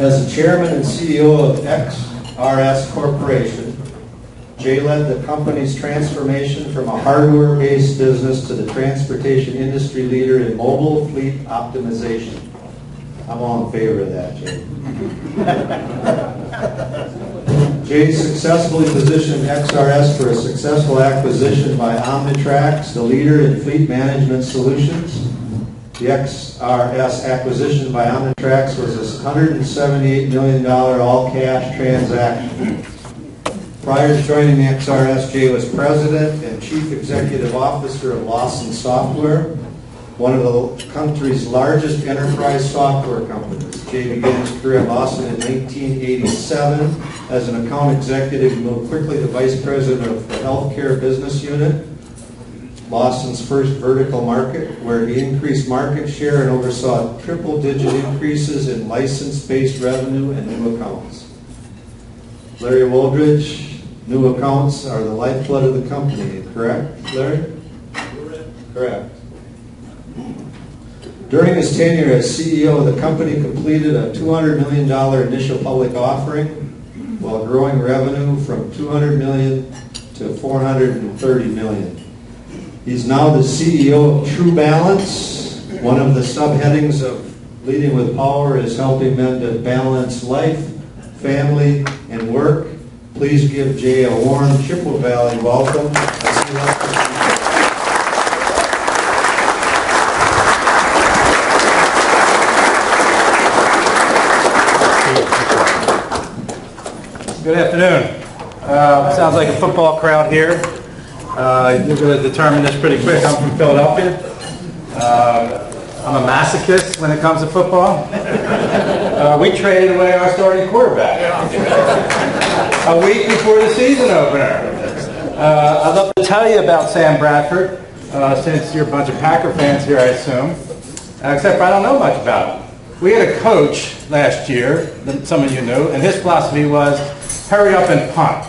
As the chairman and CEO of XRS Corporation, Jay led the company's transformation from a hardware-based business to the transportation industry leader in mobile fleet optimization. I'm all in favor of that, Jay. Jay successfully positioned XRS for a successful acquisition by Omnitrax, the leader in fleet management solutions. The XRS acquisition by Omnitrax was a $178 million all-cash transaction. Prior to joining the XRS, Jay was president and chief executive officer of Lawson Software, one of the country's largest enterprise software companies. Jay began his career at Lawson in 1987 as an account executive and moved quickly to vice president of the healthcare business unit, Lawson's first vertical market, where he increased market share and oversaw triple-digit increases in license-based revenue and new accounts. Larry Woldridge, new accounts are the lifeblood of the company, correct, Larry? Correct. During his tenure as CEO, the company completed a $200 million initial public offering while growing revenue from $200 million to $430 million. He's now the CEO of TruBalanced. One of the subheadings of Leading with Power is helping men to balance life, family, and work. Please give Jay a warm Chippewa Valley welcome. Good afternoon. Sounds like a football crowd here. You're going to determine this pretty quick. I'm from Philadelphia. I'm a masochist when it comes to football. We traded away our starting quarterback a week before the season opener. I'd love to tell you about Sam Bradford, since you're a bunch of Packer fans here, I assume. Except for I don't know much about him. We had a coach last year, that some of you knew, and his philosophy was, hurry up and punt.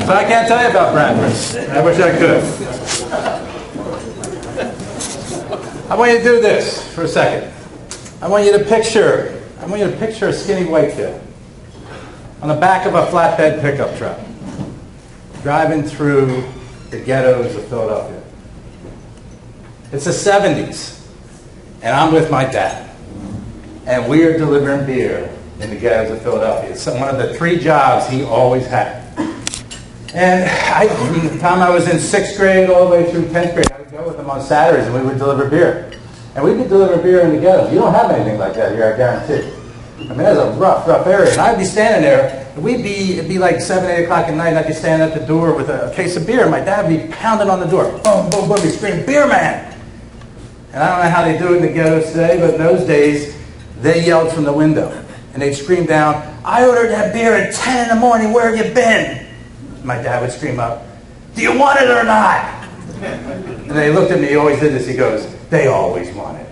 So I can't tell you about Bradford. I wish I could. I want you to do this for a second. I want you to picture a skinny white kid on the back of a flatbed pickup truck driving through the ghettos of Philadelphia. It's the 70s, and I'm with my dad, and we are delivering beer in the ghettos of Philadelphia. It's one of the 3 jobs he always had. And from the time I was in 6th grade all the way through 10th grade, I would go with him on Saturdays, and we would deliver beer. And we could deliver beer in the ghettos. You don't have anything like that here, I guarantee. I mean, that's a rough area. And I'd be standing there, and it'd be like 7, 8 o'clock at night, and I'd be standing at the door with a case of beer, and my dad would be pounding on the door. Boom, boom, boom, he'd scream, "Beer man!" And I don't know how they do it in the ghettos today, but in those days, they yelled from the window. And they'd scream down, "I ordered that beer at 10 in the morning, where have you been?" My dad would scream up, "Do you want it or not?" And they looked at me, he always did this, he goes, "They always want it."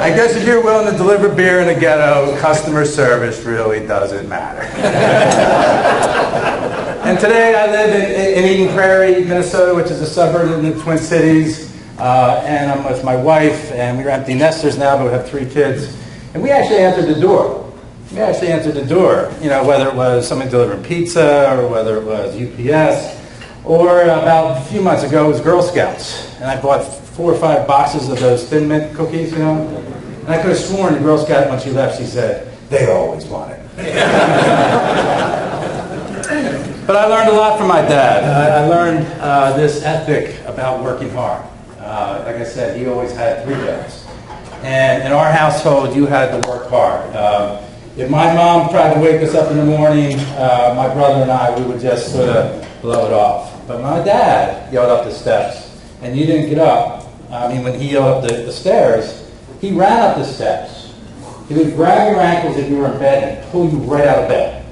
I guess if you're willing to deliver beer in a ghetto, customer service really doesn't matter. And today I live in Eden Prairie, Minnesota, which is a suburb of the Twin Cities. And I'm with my wife, and we're empty nesters now, but we have 3 kids. And we actually answered the door. You know, whether it was somebody delivering pizza, or whether it was UPS, or about a few months ago, it was Girl Scouts. And I bought 4 or 5 boxes of those Thin Mint cookies, you know. And I could have sworn the Girl Scout, when she left, she said, "They always want it." But I learned a lot from my dad. I learned this ethic about working hard. Like I said, he always had 3 jobs. And in our household, you had to work hard. If my mom tried to wake us up in the morning, my brother and I, we would just sort of blow it off. But my dad yelled up the steps, and you didn't get up. I mean, when he yelled up the stairs, he ran up the steps. He would grab your ankles if you were in bed and pull you right out of bed.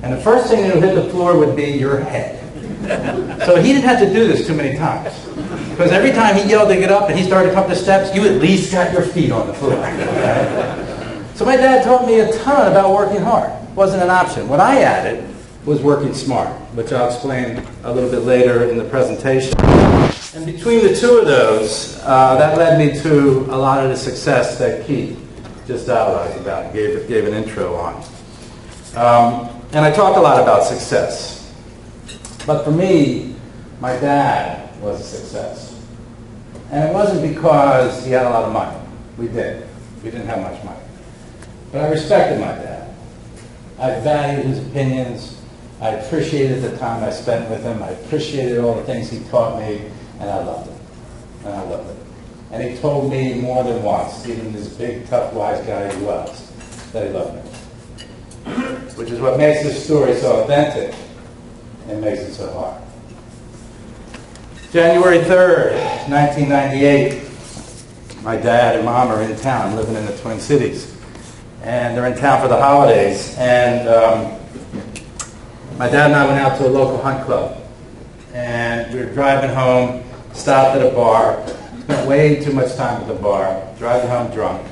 And the first thing that would hit the floor would be your head. So he didn't have to do this too many times. Because every time he yelled to get up and he started to come up the steps, you at least got your feet on the floor. So my dad taught me a ton about working hard. It wasn't an option. What I added was working smart, which I'll explain a little bit later in the presentation. And between the two of those, that led me to a lot of the success that Keith just outlined about and gave an intro on. And I talk a lot about success. But for me, my dad was a success. And it wasn't because he had a lot of money. We didn't. We didn't have much money. But I respected my dad. I valued his opinions. I appreciated the time I spent with him. I appreciated all the things he taught me, and I loved him. And I loved him. And he told me more than once, even this big, tough, wise guy he was, that he loved me. Which is what makes this story so authentic and makes it so hard. January 3rd, 1998, my dad and mom are in town, living in the Twin Cities. And they're in town for the holidays. And my dad and I went out to a local hunt club. And we were driving home, stopped at a bar, spent way too much time at the bar, driving home drunk.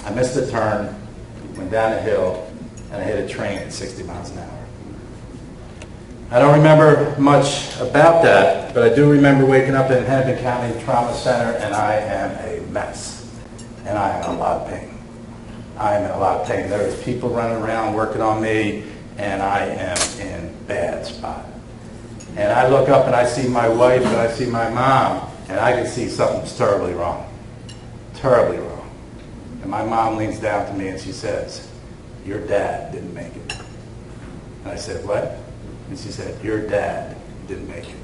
I missed a turn, went down a hill, and I hit a train at 60 miles an hour. I don't remember much about that, but I do remember waking up in Hennepin County Trauma Center, and I am a mess. And I am in a lot of pain. I am in a lot of pain. There was people running around working on me, and I am in a bad spot. And I look up and I see my wife and I see my mom, and I can see something's terribly wrong. Terribly wrong. And my mom leans down to me and she says, "Your dad didn't make it." And I said, "What?" And she said, "Your dad didn't make it."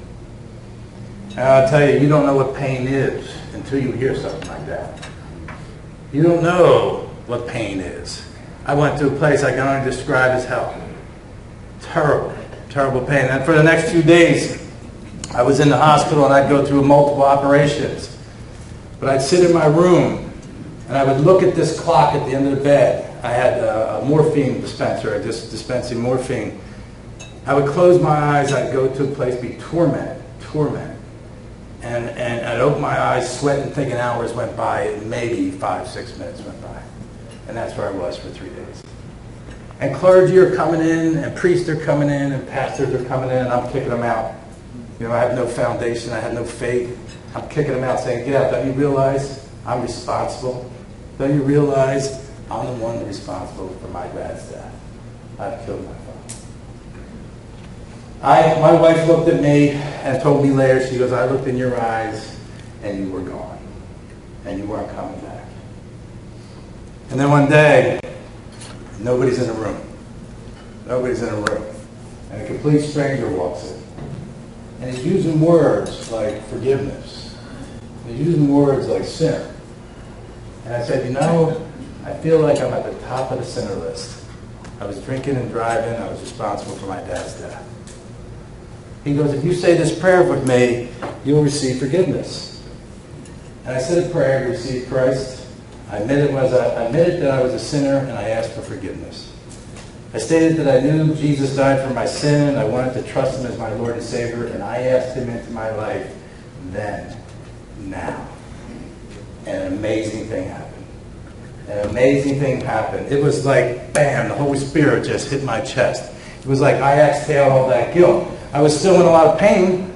And I'll tell you, you don't know what pain is until you hear something like that. You don't know what pain is. I went to a place I can only describe as hell. Terrible, terrible pain. And for the next 2 days, I was in the hospital and I'd go through multiple operations. But I'd sit in my room and I would look at this clock at the end of the bed. I had a morphine dispenser, just dispensing morphine. I would close my eyes, I'd go to a place, be tormented. And I'd open my eyes, sweating, thinking hours went by, and maybe 5-6 minutes went by. And that's where I was for 3 days. And clergy are coming in, and priests are coming in, and pastors are coming in, and I'm kicking them out. You know, I have no foundation, I have no faith. I'm kicking them out saying, "Get out, don't you realize I'm responsible? Don't you realize I'm the one responsible for my dad's death? I've killed my father." My wife looked at me and told me later, she goes, "I looked in your eyes and you were gone. And you weren't coming back." And then one day, nobody's in the room. Nobody's in a room. And a complete stranger walks in. And he's using words like forgiveness. He's using words like sinner. And I said, "You know, I feel like I'm at the top of the sinner list. I was drinking and driving. I was responsible for my dad's death." He goes, "If you say this prayer with me, you'll receive forgiveness." And I said a prayer to receive Christ. I admitted that I was a sinner, and I asked for forgiveness. I stated that I knew Jesus died for my sin, and I wanted to trust him as my Lord and Savior, and I asked him into my life then, now. And an amazing thing happened. An amazing thing happened. It was like, bam, the Holy Spirit just hit my chest. It was like I exhaled all that guilt. I was still in a lot of pain,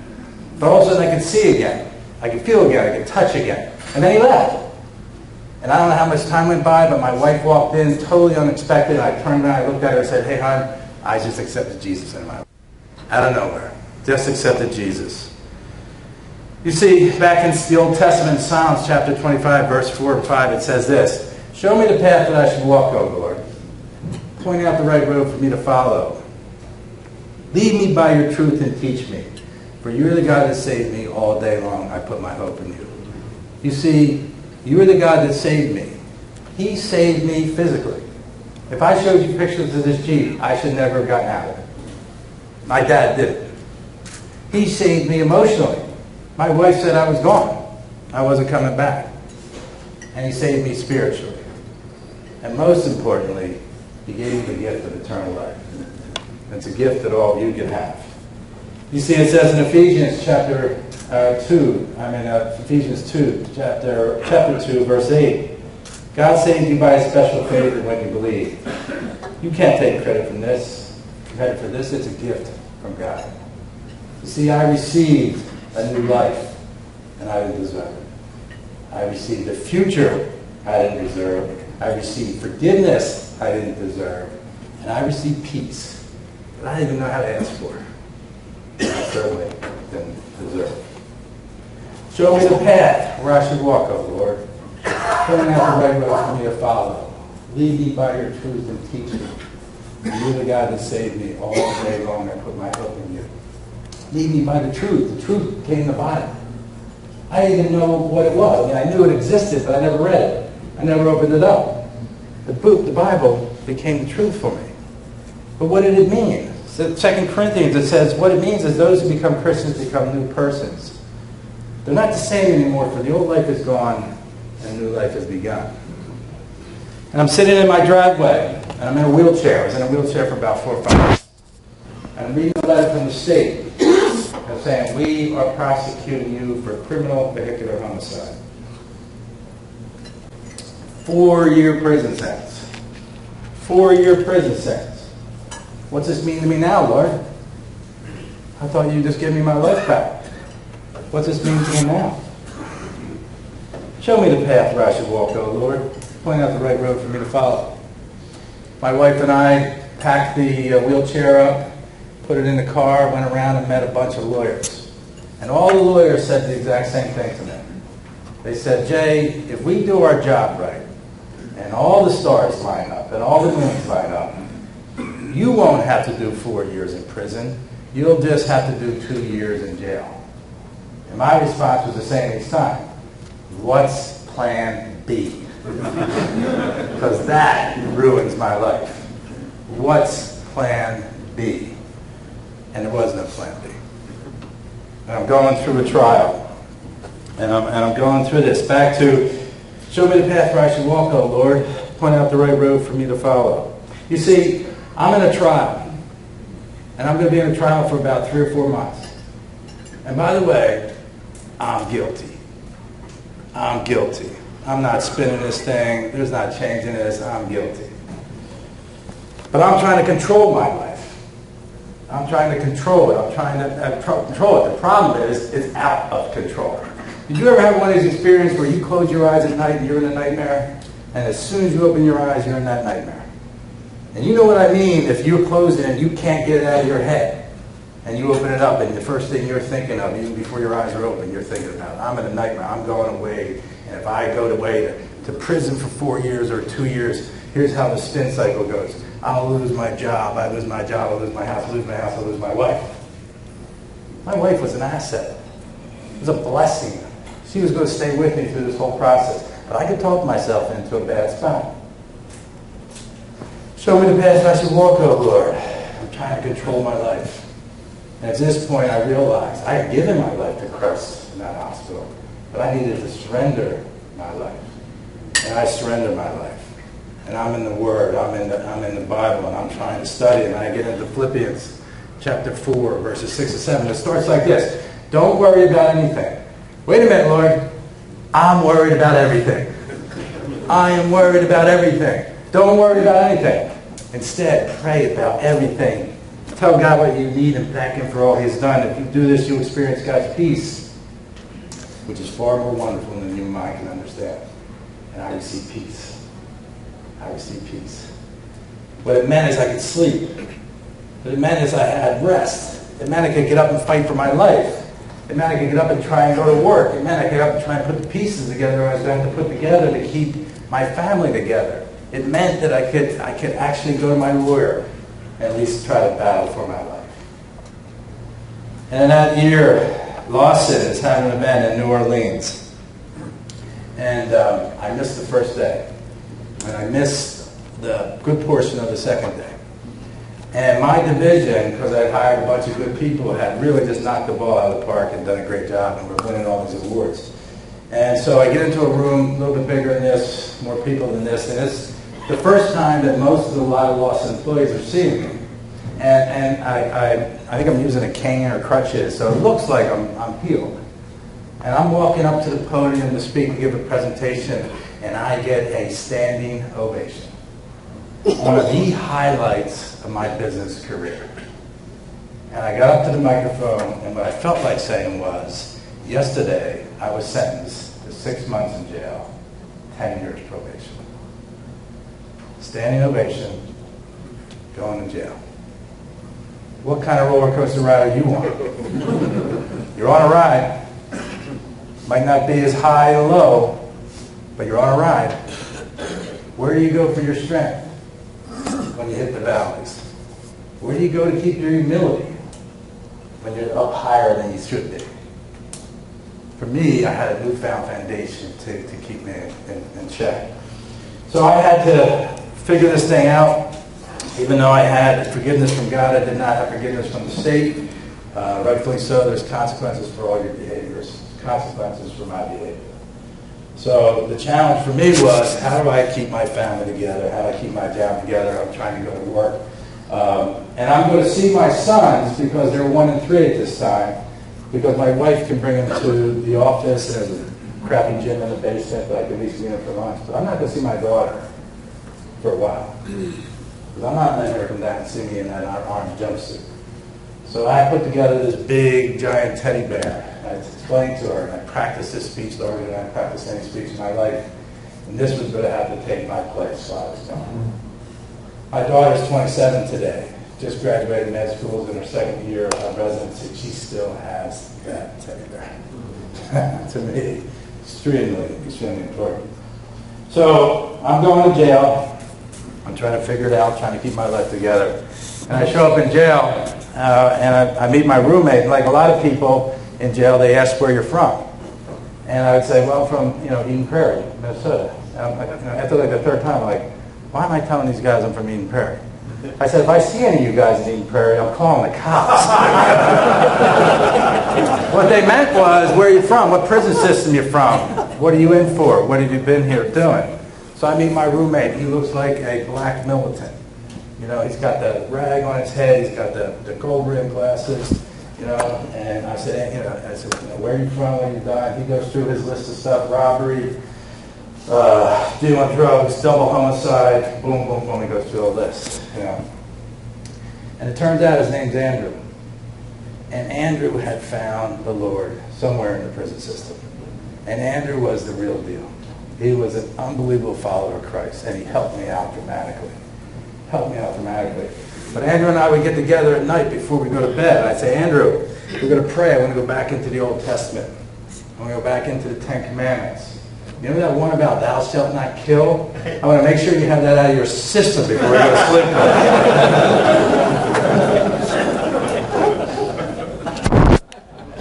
but all of a sudden I could see again. I could feel again. I could touch again. And then he left. And I don't know how much time went by, but my wife walked in, totally unexpected. I turned around, I looked at her and said, "Hey, hon, I just accepted Jesus in my life." Out of nowhere. Just accepted Jesus. You see, back in the Old Testament, Psalms chapter 25, verse 4 and 5, it says this: "Show me the path that I should walk, O Lord. Point out the right road for me to follow. Lead me by your truth and teach me. For you are the God that saved me all day long. I put my hope in you." You see, you are the God that saved me. He saved me physically. If I showed you pictures of this Jeep, I should never have gotten out of it. My dad did it. He saved me emotionally. My wife said I was gone. I wasn't coming back. And he saved me spiritually. And most importantly, he gave me the gift of eternal life. It's a gift that all of you can have. You see, it says in Ephesians chapter 2, chapter 2, verse 8, "God saved you by a special faith when you believe. You can't take credit from this. You ready for this? It's a gift from God. You see, I received a new life, and I didn't deserve it. I received a future I didn't deserve. I received forgiveness I didn't deserve. And I received peace that I didn't even know how to ask for. And I certainly didn't deserve. Show me the path where I should walk, O Lord. Point out the right road for me to follow. Lead me by your truth and teach me. You're the God that saved me all day long. I put my hope in you. Lead me by the truth. The truth came in the Bible. I didn't even know what it was. I mean, I knew it existed, but I never read it. I never opened it up. The book, the Bible, became the truth for me. But what did it mean? So 2 Corinthians, it says, what it means is those who become Christians become new persons. They're not the same anymore, for the old life is gone and a new life has begun. And I'm sitting in my driveway, and I'm in a wheelchair. I was in a wheelchair for about 4 or 5 months. And I'm reading a letter from the state. And saying, we are prosecuting you for criminal vehicular homicide. 4-year prison sentence. 4-year prison sentence. What's this mean to me now, Lord? I thought you just gave me my life back. What's this mean to me now? Show me the path where I should walk, O Lord. Point out the right road for me to follow. My wife and I packed the wheelchair up, put it in the car, went around and met a bunch of lawyers. And all the lawyers said the exact same thing to me. They said, Jay, if we do our job right, and all the stars line up, and all the moons line up, you won't have to do 4 years in prison. You'll just have to do 2 years in jail. And my response was the same each time. What's plan B? Because that ruins my life. What's plan B? And there was no plan B. And I'm going through a trial. And I'm going through this. Back to, show me the path where I should walk, O Lord. Point out the right road for me to follow. You see, I'm in a trial. And I'm going to be in a trial for about 3 or 4 months. And by the way, I'm guilty. I'm guilty. I'm not spinning this thing. There's not changing this. I'm guilty. But I'm trying to control my life. I'm trying to control it. I'm trying to control it. The problem is, it's out of control. Did you ever have one of these experiences where you close your eyes at night and you're in a nightmare? And as soon as you open your eyes, you're in that nightmare. And you know what I mean if you're closed and you can't get it out of your head. And you open it up and the first thing you're thinking of, even before your eyes are open, you're thinking about, I'm in a nightmare. I'm going away. And if I go away to prison for 4 years or 2 years, here's how the spin cycle goes. I'll lose my job, I lose my job, I'll lose my house, I'll lose my house, I'll lose my wife. My wife was an asset. It was a blessing. She was going to stay with me through this whole process. But I could talk myself into a bad spot. Show me the path I should walk, O Lord. I'm trying to control my life. And at this point I realized I had given my life to Christ in that hospital. But I needed to surrender my life. And I surrendered my life. And I'm in the Word, I'm in the Bible, and I'm trying to study. And I get into Philippians chapter 4, verses 6 and 7. It starts like this. Don't worry about anything. Wait a minute, Lord. I'm worried about everything. I am worried about everything. Don't worry about anything. Instead, pray about everything. Tell God what you need and thank Him for all He's done. If you do this, you'll experience God's peace, which is far more wonderful than your mind can understand. And I receive peace. I received peace. What it meant is I could sleep. What it meant is I had rest. It meant I could get up and fight for my life. It meant I could get up and try and go to work. It meant I could get up and try and put the pieces together I was going to put together to keep my family together. It meant that I could actually go to my lawyer and at least try to battle for my life. And in that year, Lawson is having an event in New Orleans. And I missed the first day. And I missed the good portion of the second day. And my division, because I'd hired a bunch of good people, had really just knocked the ball out of the park and done a great job, and we're winning all these awards. And so I get into a room a little bit bigger than this, more people than this, and it's the first time that most of the lot of Lawson employees are seeing me. And I think I'm using a cane or crutches, so it looks like I'm healed. And I'm walking up to the podium to speak and give a presentation, and I get a standing ovation. one of the highlights of my business career. And I got up to the microphone, and what I felt like saying was, yesterday I was sentenced to 6 months in jail, 10 years probation. Standing ovation, going to jail. What kind of roller coaster ride are you on? You're on a ride. Might not be as high and low, but you're on a ride. Where do you go for your strength when you hit the valleys? Where do you go to keep your humility when you're up higher than you should be? For me, I had a newfound foundation to keep me in check. So I had to figure this thing out. Even though I had forgiveness from God, I did not have forgiveness from the state. Rightfully so, there's consequences for all your behaviors, consequences for my behavior. So the challenge for me was, how do I keep my family together? How do I keep my job together? I'm trying to go to work. And I'm going to see my sons, because they're 1 and 3 at this time, because my wife can bring them to the office, and there's a crappy gym in the basement, but I can at least see them for lunch. But I'm not going to see my daughter for a while. Because I'm not letting her come down and see me in that orange jumpsuit. So I put together this big, giant teddy bear. I explained to her, and I practiced this speech longer than I practiced any speech in my life. And this was going to have to take my place while I was gone. My daughter's 27 today. Just graduated med school, in her 2nd year of residency. She still has that teddy bear. To me, extremely, extremely important. So I'm going to jail. I'm trying to figure it out, trying to keep my life together. And I show up in jail, and I meet my roommate. Like a lot of people in jail, they ask where you're from. And I would say, well, I'm from Eden Prairie, Minnesota. After like the 3rd time, I'm like, why am I telling these guys I'm from Eden Prairie? I said, if I see any of you guys in Eden Prairie, I'm calling the cops. What they meant was, where are you from? What prison system you from? What are you in for? What have you been here doing? So I meet my roommate. He looks like a black militant. He's got the rag on his head. He's got the gold rim glasses. And I said, where are you from? Where you died? He goes through his list of stuff: robbery, dealing drugs, double homicide. Boom, boom, boom. He goes through a list. And it turns out his name's Andrew. And Andrew had found the Lord somewhere in the prison system. And Andrew was the real deal. He was an unbelievable follower of Christ, and he helped me out dramatically. But Andrew and I would get together at night before we go to bed. I'd say, Andrew, we're going to pray. I want to go back into the Old Testament. I want to go back into the 10 Commandments. You know that one about thou shalt not kill? I want to make sure you have that out of your system before you go to sleep.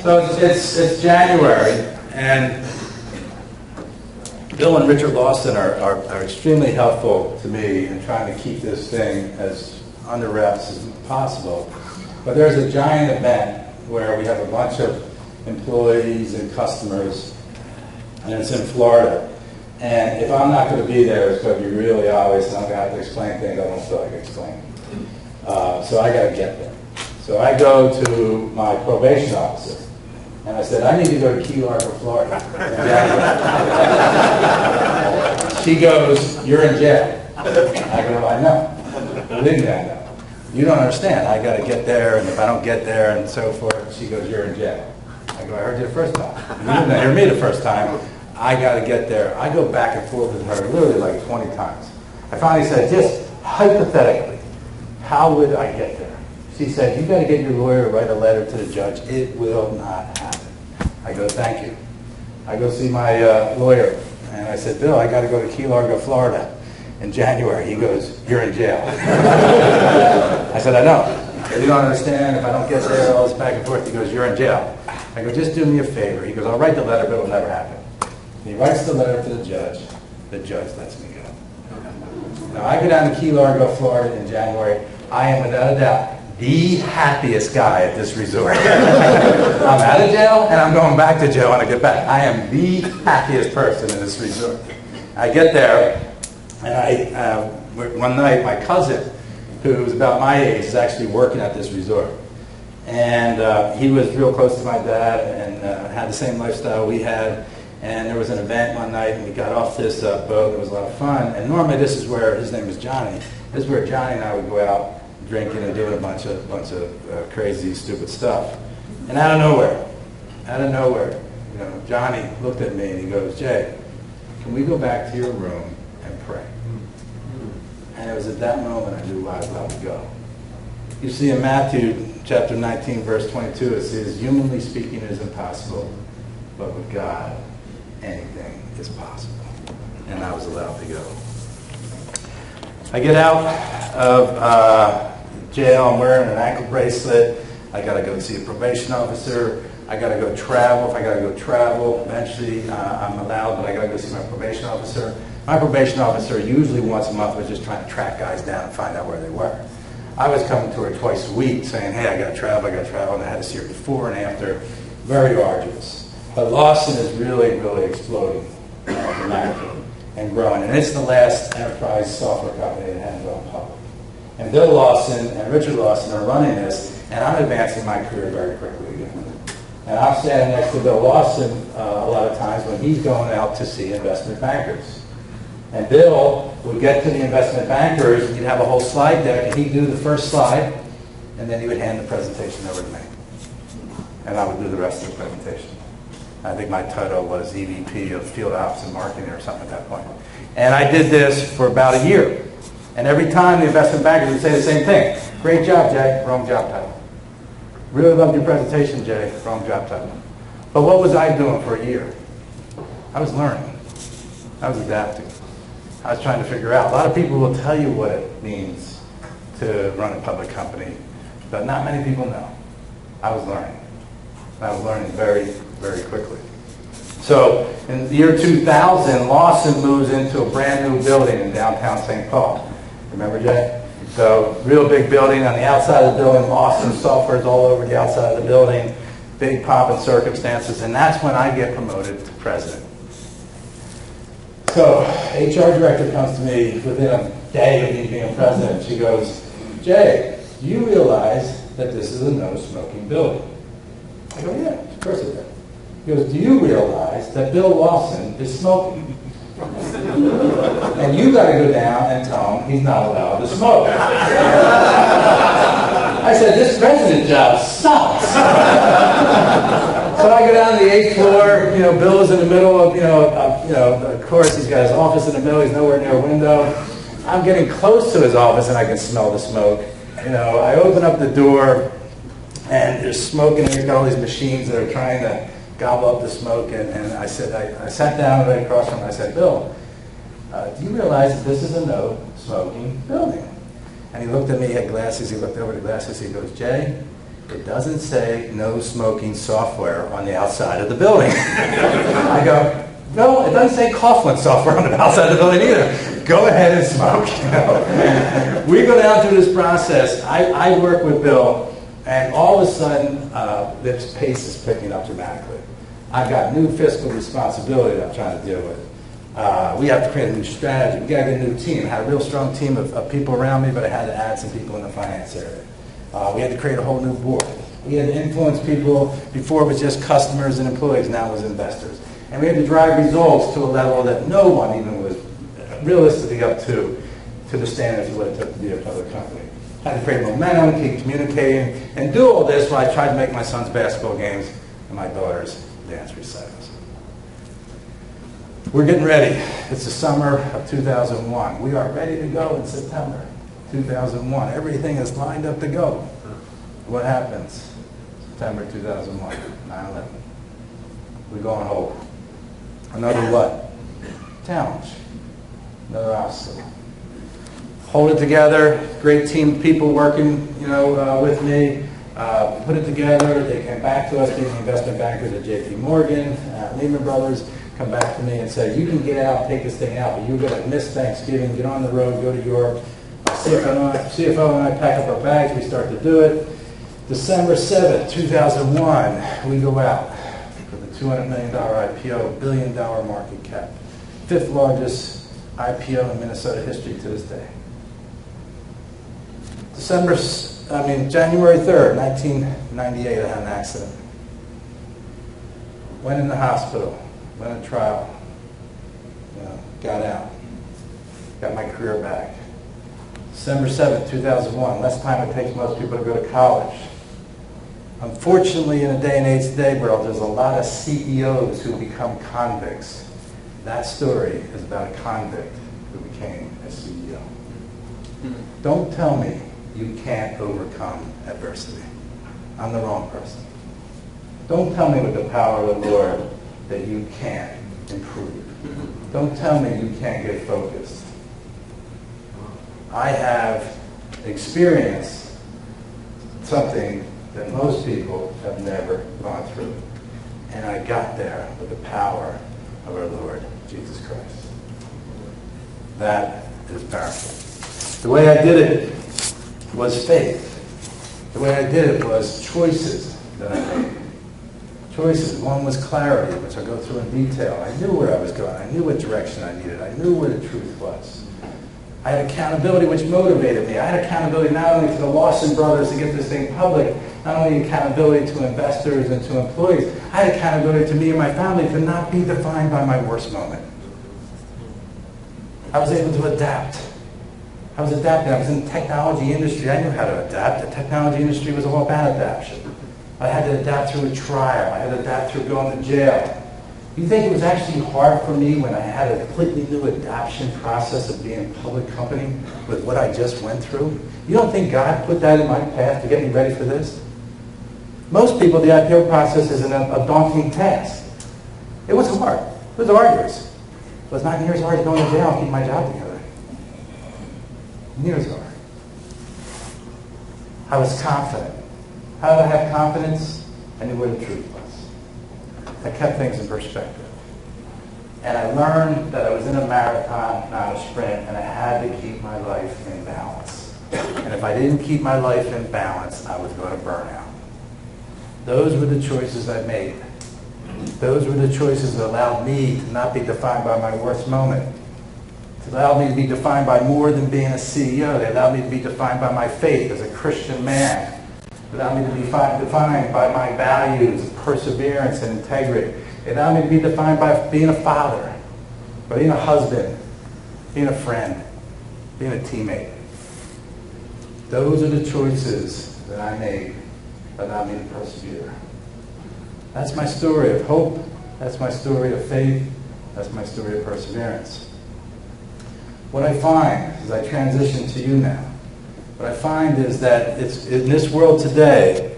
So it's January, and Bill and Richard Lawson are extremely helpful to me in trying to keep this thing as under wraps as possible. But there's a giant event where we have a bunch of employees and customers, and it's in Florida. And if I'm not going to be there, it's going to be really obvious, and I'm going to have to explain things I don't feel like explaining. So I got to get there. So I go to my probation officer, and I said, I need to go to Key Largo, Florida. She goes, you're in jail. I go, I know. Believe me, I know. You don't understand. I got to get there, and if I don't get there, and so forth. She goes, you're in jail. I go, I heard you the first time. You didn't hear me the first time. I got to get there. I go back and forth with her literally like 20 times. I finally said, just hypothetically, how would I get there? She said, you got to get your lawyer to write a letter to the judge. It will not happen. I go, thank you. I go see my lawyer, and I said, Bill, I got to go to Key Largo, Florida in January. He goes, you're in jail. I said, I know. You don't understand. If I don't get there, all this back and forth. He goes, you're in jail. I go, just do me a favor. He goes, I'll write the letter, but it will never happen. He writes the letter to the judge. The judge lets me go. Now, I go down to Key Largo, Florida in January. I am, without a doubt, the happiest guy at this resort. I'm out of jail, and I'm going back to jail when I get back. I am the happiest person in this resort. I get there, and one night, my cousin, who's about my age, is actually working at this resort. And he was real close to my dad and had the same lifestyle we had. And there was an event one night, and we got off this boat. It was a lot of fun. And normally this is where, his name is Johnny, this is where Johnny and I would go out drinking and doing a bunch of crazy, stupid stuff. And out of nowhere, you know, Johnny looked at me and he goes, Jay, can we go back to your room and pray? And it was at that moment I knew I was allowed to go. You see in Matthew chapter 19, verse 22, it says, humanly speaking it is impossible, but with God, anything is possible. And I was allowed to go. I get out of jail. I'm wearing an ankle bracelet. I got to go see a probation officer. I got to go travel. If I got to go travel, eventually I'm allowed, but I got to go see my probation officer. My probation officer usually once a month was just trying to track guys down and find out where they were. I was coming to her twice a week saying, hey, I got to travel, and I had to see her before and after. Very arduous. But Lawson is really, really exploding dramatically and growing. And it's the last enterprise software company that hadn't gone public. And Bill Lawson and Richard Lawson are running this, and I'm advancing my career very quickly again. And I'm standing next to Bill Lawson a lot of times when he's going out to see investment bankers. And Bill would get to the investment bankers, and he'd have a whole slide deck, and he'd do the first slide, and then he would hand the presentation over to me. And I would do the rest of the presentation. I think my title was EVP of Field Ops and Marketing or something at that point. And I did this for about a year. And every time the investment bankers would say the same thing. Great job, Jay. Wrong job title. Really loved your presentation, Jay. Wrong job title. But what was I doing for a year? I was learning. I was adapting. I was trying to figure out. A lot of people will tell you what it means to run a public company, but not many people know. I was learning. I was learning very, very quickly. So in the year 2000, Lawson moves into a brand new building in downtown St. Paul. Remember, Jay? So real big building. On the outside of the building, Lawson software is all over the outside of the building. Big pomp and circumstances. And that's when I get promoted to president. So HR director comes to me within a day of me being president. She goes, Jay, do you realize that this is a no-smoking building? I go, yeah, of course it is. He goes, do you realize that Bill Lawson is smoking? And you got to go down and tell him he's not allowed to smoke. I said, this president job sucks. So I go down to the 8th floor. You know, Bill is in the middle of, of course, he's got his office in the middle. He's nowhere near a window. I'm getting close to his office, and I can smell the smoke. You know, I open up the door, and there's smoke, and you've got all these machines that are trying to gobble up the smoke. And I sat down right across from him. I said, Bill, do you realize that this is a no-smoking building? And he looked at me, he had glasses, he looked over the glasses, he goes, Jay, it doesn't say no smoking software on the outside of the building. I go, no, it doesn't say Coughlan software on the outside of the building either. Go ahead and smoke. You know? We go down through this process. I work with Bill, and all of a sudden, this pace is picking up dramatically. I've got new fiscal responsibility that I'm trying to deal with. We have to create a new strategy. We got to get a new team. I had a real strong team of people around me, but I had to add some people in the finance area. We had to create a whole new board. We had to influence people. Before it was just customers and employees, now it was investors. And we had to drive results to a level that no one even was realistically up to the standards of what it took to be a public company. Had to create momentum, keep communicating, and do all this while I tried to make my son's basketball games and my daughter's dance recitals. We're getting ready. It's the summer of 2001. We are ready to go in September 2001. Everything is lined up to go. What happens? September 2001, 9/11. We go on hold. Another what? Challenge. Another obstacle. Hold it together. Great team of people working, with me. Put it together. They came back to us, being the investment bankers at J.P. Morgan, Lehman Brothers. Come back to me and say, you can get out, take this thing out, but you're going to miss Thanksgiving, get on the road, go to Europe. CFO and I pack up our bags, we start to do it. December 7th, 2001, we go out for the $200 million IPO, billion-dollar market cap. 5th largest IPO in Minnesota history to this day. January 3rd, 1998, I had an accident. Went in the hospital. went on trial, got out, got my career back. December 7th, 2001, less time it takes most people to go to college. Unfortunately, in a day and age today, world, there's a lot of CEOs who become convicts. That story is about a convict who became a CEO. Don't tell me you can't overcome adversity. I'm the wrong person. Don't tell me with the power of the Lord that you can't improve. Don't tell me you can't get focused. I have experienced something that most people have never gone through. And I got there with the power of our Lord Jesus Christ. That is powerful. The way I did it was faith. The way I did it was choices that I made. Choices. One was clarity, which I'll go through in detail. I knew where I was going. I knew what direction I needed. I knew where the truth was. I had accountability, which motivated me. I had accountability not only to the Lawson brothers to get this thing public, not only accountability to investors and to employees, I had accountability to me and my family to not be defined by my worst moment. I was able to adapt. I was adapting. I was in the technology industry. I knew how to adapt. The technology industry was all about adaptation. I had to adapt through a trial. I had to adapt through going to jail. You think it was actually hard for me when I had a completely new adoption process of being a public company with what I just went through? You don't think God put that in my path to get me ready for this? Most people, the IPO process is a daunting task. It was hard. It was arduous. It was not near as hard as going to jail and keeping my job together. Near as hard. I was confident. How did I have confidence? I knew where the truth was. I kept things in perspective. And I learned that I was in a marathon, not a sprint, and I had to keep my life in balance. And if I didn't keep my life in balance, I was going to burn out. Those were the choices I made. Those were the choices that allowed me to not be defined by my worst moment. It allowed me to be defined by more than being a CEO. They allowed me to be defined by my faith as a Christian man. It allowed me to be defined by my values of perseverance and integrity. It allowed me to be defined by being a father, by being a husband, being a friend, being a teammate. Those are the choices that I made that allowed me to persevere. That's my story of hope. That's my story of faith. That's my story of perseverance. What I find as I transition to you now, what I find is that it's in this world today,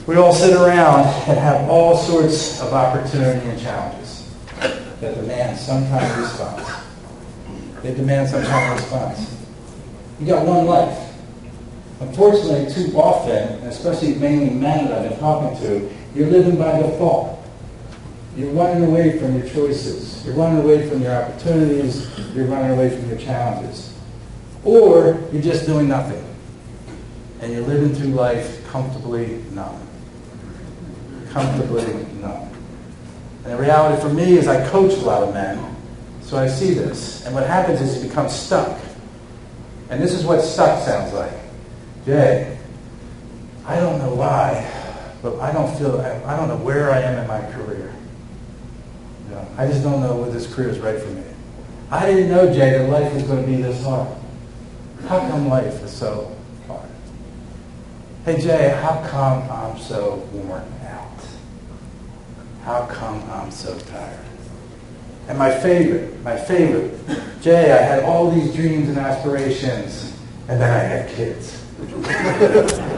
we all sit around and have all sorts of opportunity and challenges that demand some kind of response. They demand some kind of response. You got one life. Unfortunately, too often, and especially mainly men that I've been talking to, you're living by default. You're running away from your choices. You're running away from your opportunities. You're running away from your challenges. Or you're just doing nothing. And you're living through life comfortably numb. Comfortably numb. And the reality for me is I coach a lot of men, so I see this. And what happens is you become stuck. And this is what stuck sounds like. Jay, I don't know why, but I don't know where I am in my career. I just don't know whether this career is right for me. I didn't know, Jay, that life was going to be this hard. How come life is so hard? Hey, Jay, how come I'm so worn out? How come I'm so tired? And my favorite, Jay, I had all these dreams and aspirations, and then I had kids.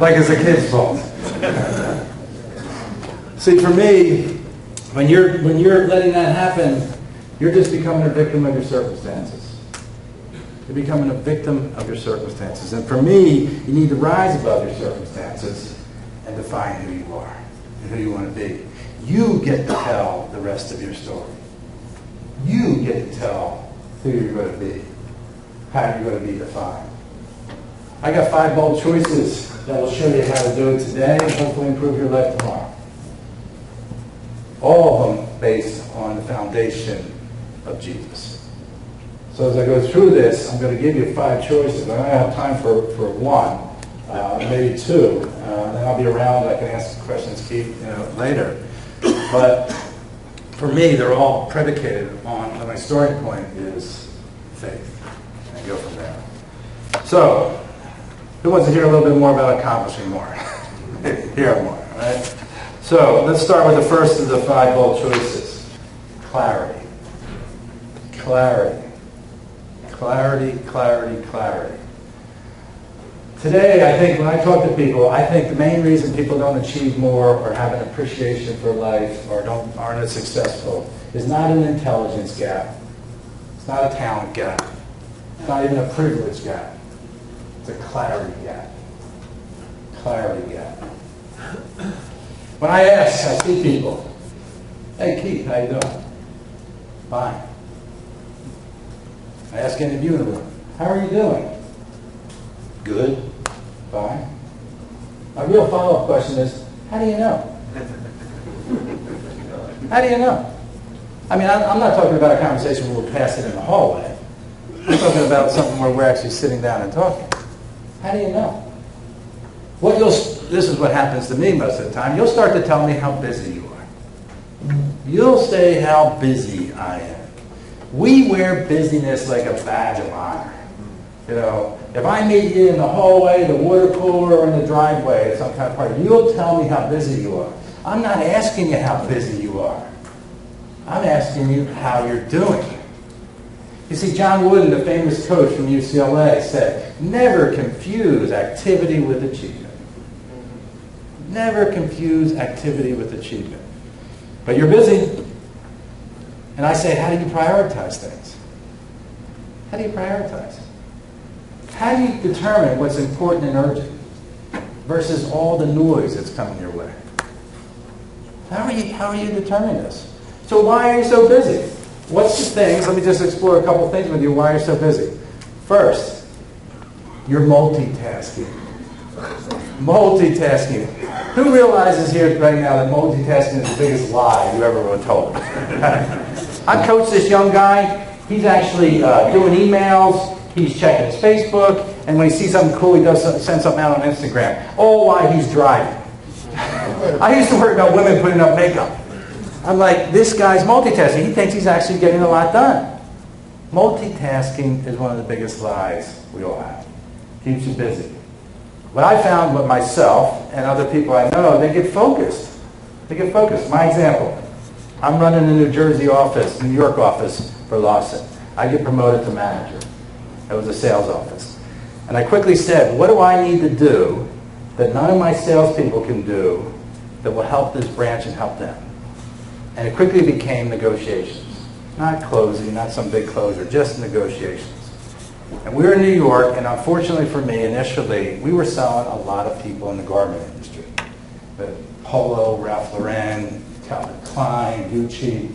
Like it's a kid's fault. See, for me, when you're letting that happen, you're just becoming a victim of your circumstances. You're becoming a victim of your circumstances. And for me, you need to rise above your circumstances and define who you are and who you want to be. You get to tell the rest of your story. You get to tell who you're going to be, how you're going to be defined. I got 5 bold choices that will show you how to do it today and hopefully improve your life tomorrow. All of them based on the foundation of Jesus. So as I go through this, I'm going to give you 5 choices. I don't have time for one, maybe 2. Then I'll be around. I can ask questions, Keith, later. But for me, they're all predicated on, my starting point is faith. And go from there. So, who wants to hear a little bit more about accomplishing more? Hear more, right? So, let's start with the first of the 5 bold choices. Clarity. Clarity. Clarity, clarity, clarity. Today, I think when I talk to people, I think the main reason people don't achieve more or have an appreciation for life or aren't as successful is not an intelligence gap. It's not a talent gap. It's not even a privilege gap. It's a clarity gap. Clarity gap. When I see people, hey Keith, how you doing? Fine. I ask any of you in the room, how are you doing? Good. Fine. My real follow-up question is, how do you know? How do you know? I mean, I'm not talking about a conversation where we're passing in the hallway. I'm talking about something where we're actually sitting down and talking. How do you know? This is what happens to me most of the time. You'll start to tell me how busy you are. You'll say how busy I am. We wear busyness like a badge of honor. You know, if I meet you in the hallway, the water cooler, or in the driveway at some kind of party, you'll tell me how busy you are. I'm not asking you how busy you are. I'm asking you how you're doing. You see, John Wooden, the famous coach from UCLA, said, never confuse activity with achievement. Never confuse activity with achievement. But you're busy. And I say, how do you prioritize things? How do you prioritize? How do you determine what's important and urgent versus all the noise that's coming your way? How are you determining this? So why are you so busy? What's the things? Let me just explore a couple things with you why you're so busy. First, you're multitasking. Multitasking. Who realizes here right now that multitasking is the biggest lie you ever were told? I coach this young guy. He's actually doing emails. He's checking his Facebook. And when he sees something cool, he send something out on Instagram. All while he's driving. I used to worry about women putting up makeup. I'm like, this guy's multitasking. He thinks he's actually getting a lot done. Multitasking is one of the biggest lies we all have. Keeps you busy. What I found with myself and other people I know, they get focused. They get focused. My example, I'm running the New Jersey office, New York office for Lawson. I get promoted to manager. It was a sales office. And I quickly said, what do I need to do that none of my salespeople can do that will help this branch and help them? And it quickly became negotiations. Not closing, not some big closure, just negotiations. And we were in New York, and unfortunately for me, initially, we were selling a lot of people in the garment industry. The Polo, Ralph Lauren, Calvin Klein, Gucci.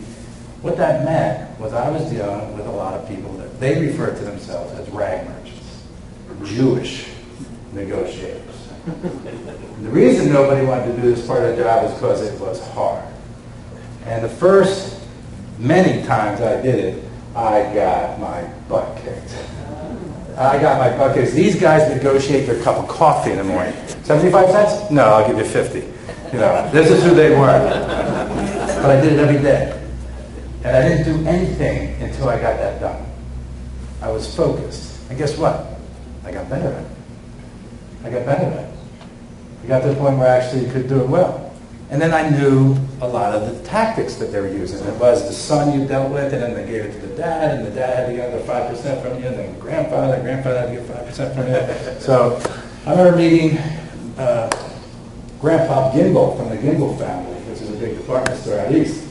What that meant was I was dealing with a lot of people that they referred to themselves as rag merchants, Jewish negotiators. The reason nobody wanted to do this part of the job is because it was hard. And the first many times I did it, I got my butt kicked. I got my butt kicked. These guys negotiate their cup of coffee in the morning. 75 cents? No, I'll give you 50. You know, this is who they were. But I did it every day. And I didn't do anything until I got that done. I was focused. And guess what? I got better at it. I got better at it. I got to the point where I actually could do it well. And then I knew a lot of the tactics that they were using. It was the son you dealt with, and then they gave it to the dad, and the dad had to get another 5% from you, and then the grandfather had to get 5% from you. So I remember meeting Grandpa Gimbel from the Gimbel family, which is a big department store out east.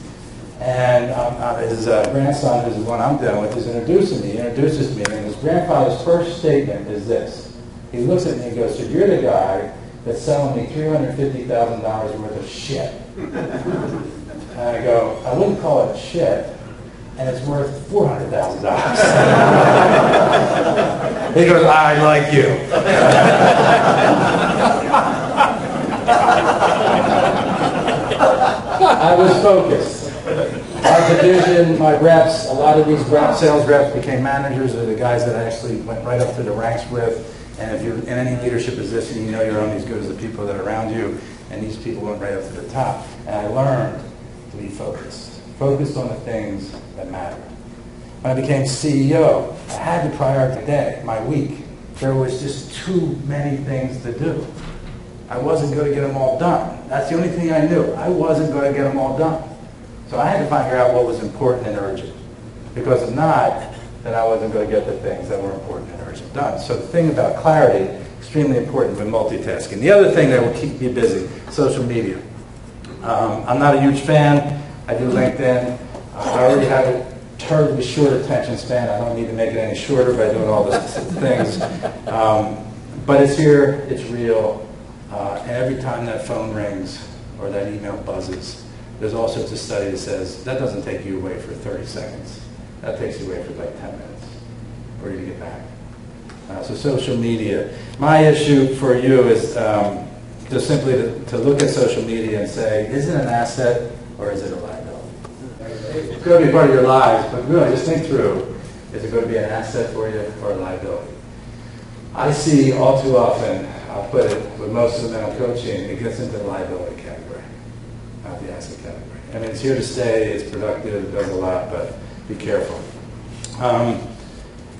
And his grandson, who's the one I'm dealing with, is introducing me. He introduces me, and his grandfather's first statement is this. He looks at me and goes, so you're the guy that's selling me $350,000 worth of shit. And I go, I wouldn't call it shit, and it's worth $400,000. He goes, I like you. I was focused. Our division, my reps, a lot of these sales reps became managers, or the guys that I actually went right up to the ranks with. And if you're in any leadership position, you know you're only as good as the people that are around you. And these people went right up to the top. And I learned to be focused. Focused on the things that matter. When I became CEO, I had to prioritize my day, my week. There was just too many things to do. I wasn't going to get them all done. That's the only thing I knew. I wasn't going to get them all done. So I had to figure out what was important and urgent. Because if not, then I wasn't going to get the things that were important and urgent done. So the thing about clarity, extremely important with multitasking. The other thing that will keep me busy, social media. I'm not a huge fan. I do LinkedIn. I already have a terribly short attention span. I don't need to make it any shorter by doing all these things. But it's here, it's real, and every time that phone rings or that email buzzes, there's all sorts of study that says that doesn't take you away for 30 seconds. That takes you away for like 10 minutes for you to get back. So social media. My issue for you is just simply to look at social media and say, is it an asset or is it a liability? It's going to be part of your lives, but really just think through, is it going to be an asset for you or a liability? I see all too often, I'll put it, with most of the mental coaching, it gets into the liability category, not the asset category. I mean, it's here to stay, it's productive, it does a lot, but be careful.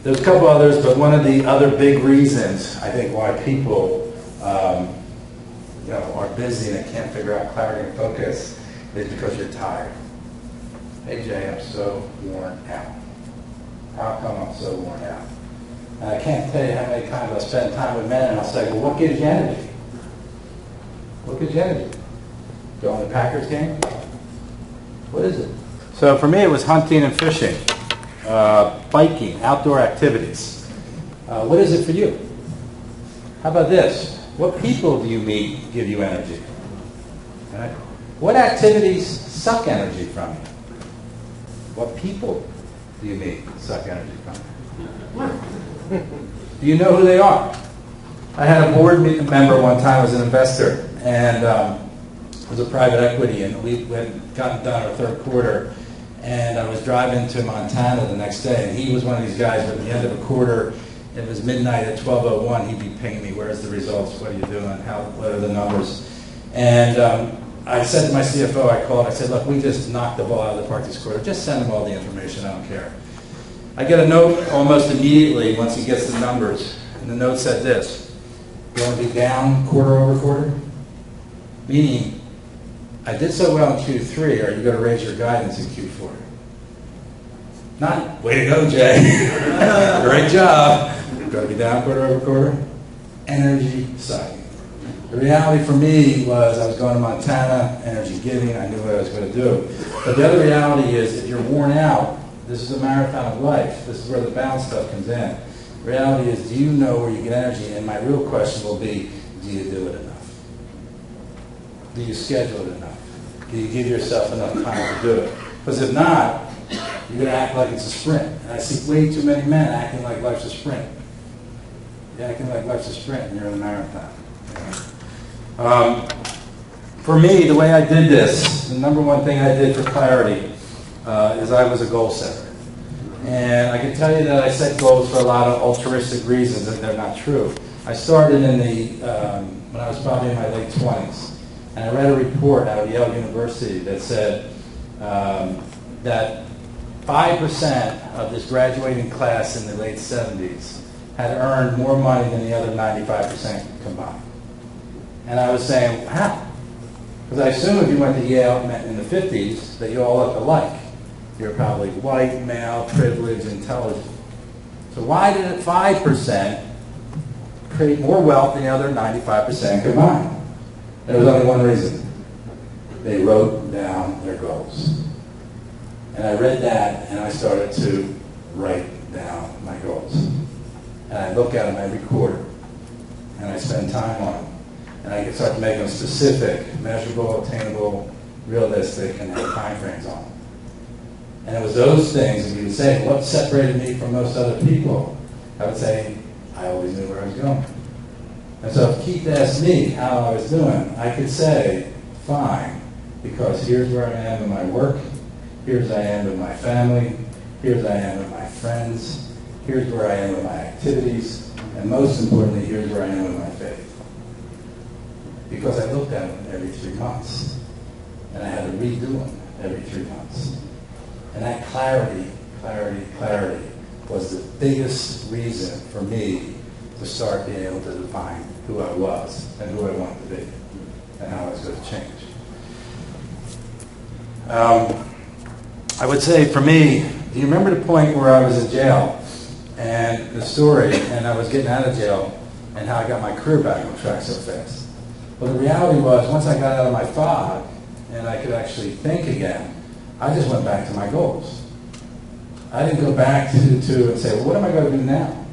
There's a couple others, but one of the other big reasons, I think, why people are busy and they can't figure out clarity and focus is because you're tired. Hey Jay, I'm so worn out. How come I'm so worn out? And I can't tell you how many times I spend time with men and I'll say, well, what gives you energy? What gives you energy? Going to the Packers game? What is it? So for me, it was hunting and fishing, biking, outdoor activities. What is it for you? How about this? What people do you meet give you energy? Okay. What activities suck energy from you? What people do you meet suck energy from you? Do you know who they are? I had a board member one time as an investor, and it was a private equity, and we had gotten done our third quarter, and I was driving to Montana the next day, and he was one of these guys, but at the end of a quarter, it was midnight at 12:01, he'd be pinging me, where's the results, what are you doing, what are the numbers? And I said to my CFO, I called, I said, look, we just knocked the ball out of the park this quarter, just send him all the information, I don't care. I get a note almost immediately once he gets the numbers, and the note said this, you want to be down quarter over quarter? Meaning, I did so well in Q3, are you going to raise your guidance in Q4? Not, way to go, Jay. Great job. Going to be down quarter over quarter? Energy sucking. The reality for me was I was going to Montana, energy giving, I knew what I was going to do. But the other reality is if you're worn out, this is a marathon of life. This is where the balance stuff comes in. The reality is, do you know where you get energy? And my real question will be, do you do it enough? Do you schedule it enough? Do you give yourself enough time to do it? Because if not, you're going to act like it's a sprint. And I see way too many men acting like life's a sprint. You're acting like life's a sprint and you're in a marathon. For me, the way I did this, the number one thing I did for clarity is I was a goal setter. And I can tell you that I set goals for a lot of altruistic reasons that they're not true. I started when I was probably in my late 20s. And I read a report out of Yale University that said that 5% of this graduating class in the late 70s had earned more money than the other 95% combined. And I was saying, how? Because I assume if you went to Yale in the 50s that you all look alike. You're probably white, male, privileged, intelligent. So why did 5% create more wealth than the other 95% combined? There was only one reason. They wrote down their goals. And I read that and I started to write down my goals. And I look at them every quarter. And I spend time on them. And I start to make them specific, measurable, attainable, realistic, and have time frames on them. And it was those things, and you would say, what separated me from most other people? I would say, I always knew where I was going. And so if Keith asked me how I was doing, I could say, fine, because here's where I am in my work, here's where I am with my family, here's where I am with my friends, here's where I am with my activities, and most importantly, here's where I am with my faith. Because I looked at them every 3 months, and I had to redo them. every 3 months. And that clarity was the biggest reason for me to start being able to define who I was and who I wanted to be and how I was going to change. I would say for me, do you remember the point where I was in jail and the story, and I was getting out of jail, and how I got my career back on track so fast? Well, the reality was, once I got out of my fog and I could actually think again, I just went back to my goals. I didn't go back to and say, well, what am I going to do now?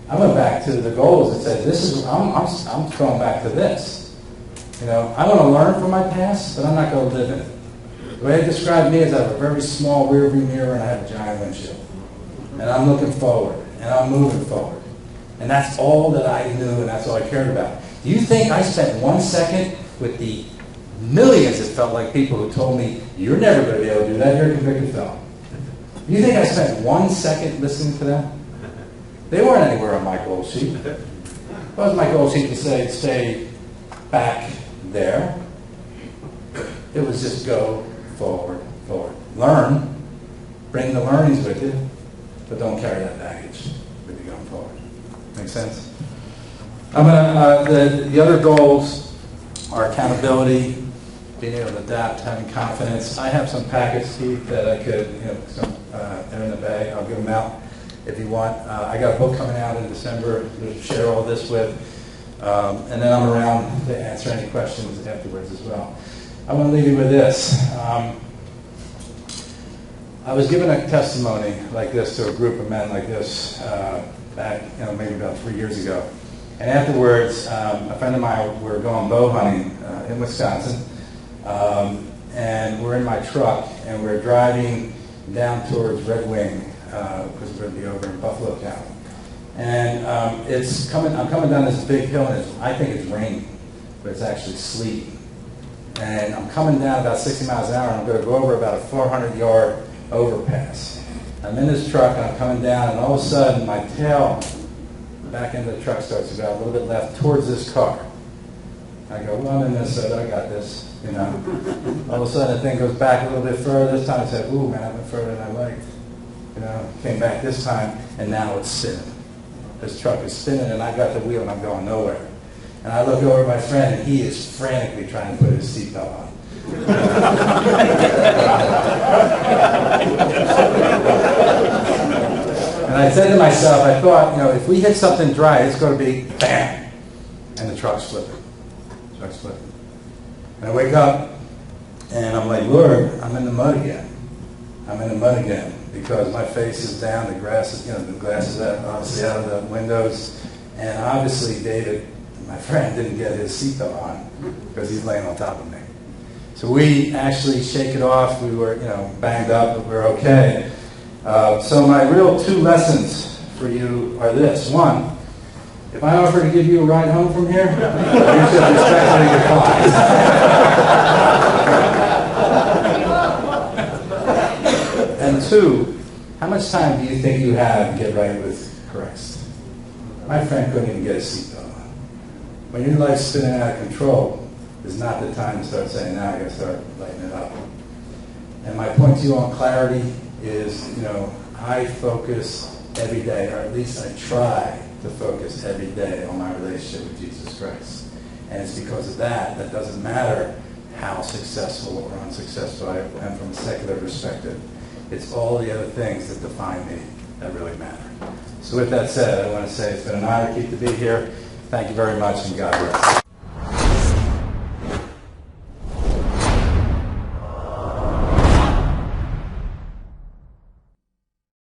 I went back to the goals and said, I'm going back to this. You know, I want to learn from my past, but I'm not going to live in it. The way it described me is I have a very small rearview mirror and I have a giant windshield. And I'm looking forward, and I'm moving forward. And that's all that I knew, and that's all I cared about. Do you think I spent 1 second with the millions, it felt like, people who told me, you're never going to be able to do that, you're a convicted felon? Do you think I spent 1 second listening to them? They weren't anywhere on my goal sheet. It wasn't my goal sheet to say, stay back there. It was just go forward, forward. Learn. Bring the learnings with you, but don't carry that baggage with you going forward. Make sense? The other goals are accountability, being able to adapt, having confidence. I have some packets, Keith, that I could, they're in the bag. I'll give them out if you want. I got a book coming out in December to share all this with. And then I'm around to answer any questions afterwards as well. I want to leave you with this. I was given a testimony like this to a group of men like this back, maybe about 3 years ago. And afterwards, a friend of mine, we were going bow hunting in Wisconsin, and we're in my truck, and we're driving down towards Red Wing, because we're going to be over in Buffalo County. And I'm coming down this big hill, and I think it's raining, but it's actually sleeting. And I'm coming down about 60 miles an hour, and I'm going to go over about a 400-yard overpass. I'm in this truck, and I'm coming down, and all of a sudden, my tail, the back end of the truck starts to go a little bit left towards this car. I go, well, I'm in Minnesota, I got this, All of a sudden, the thing goes back a little bit further. This time I said, ooh, man, I went further than I liked. Came back this time, and now it's spinning. This truck is spinning, and I got the wheel, and I'm going nowhere. And I look over at my friend, and he is frantically trying to put his seatbelt on. And I said to myself, I thought, if we hit something dry, it's going to be bam, and the truck's flipping. And I wake up, and I'm like, Lord, I'm in the mud again. Because my face is down, the grass is, the glass is obviously out of the windows, and obviously David, my friend, didn't get his seatbelt on because he's laying on top of me. So we actually shake it off. We were, banged up, but we're okay. So my real 2 lessons for you are this. 1, if I offer to give you a ride home from here, you should respect your clock. And 2, how much time do you think you have to get right with Christ? My friend couldn't even get a seatbelt on. When your life's spinning out of control, is not the time to start saying, now I got to start lighting it up. And my point to you on clarity is, I focus every day, or at least I try to focus every day on my relationship with Jesus Christ. And it's because of that doesn't matter how successful or unsuccessful I am from a secular perspective. It's all the other things that define me that really matter. So with that said, I want to say it's been an honor, Keith, to be here. Thank you very much, and God bless.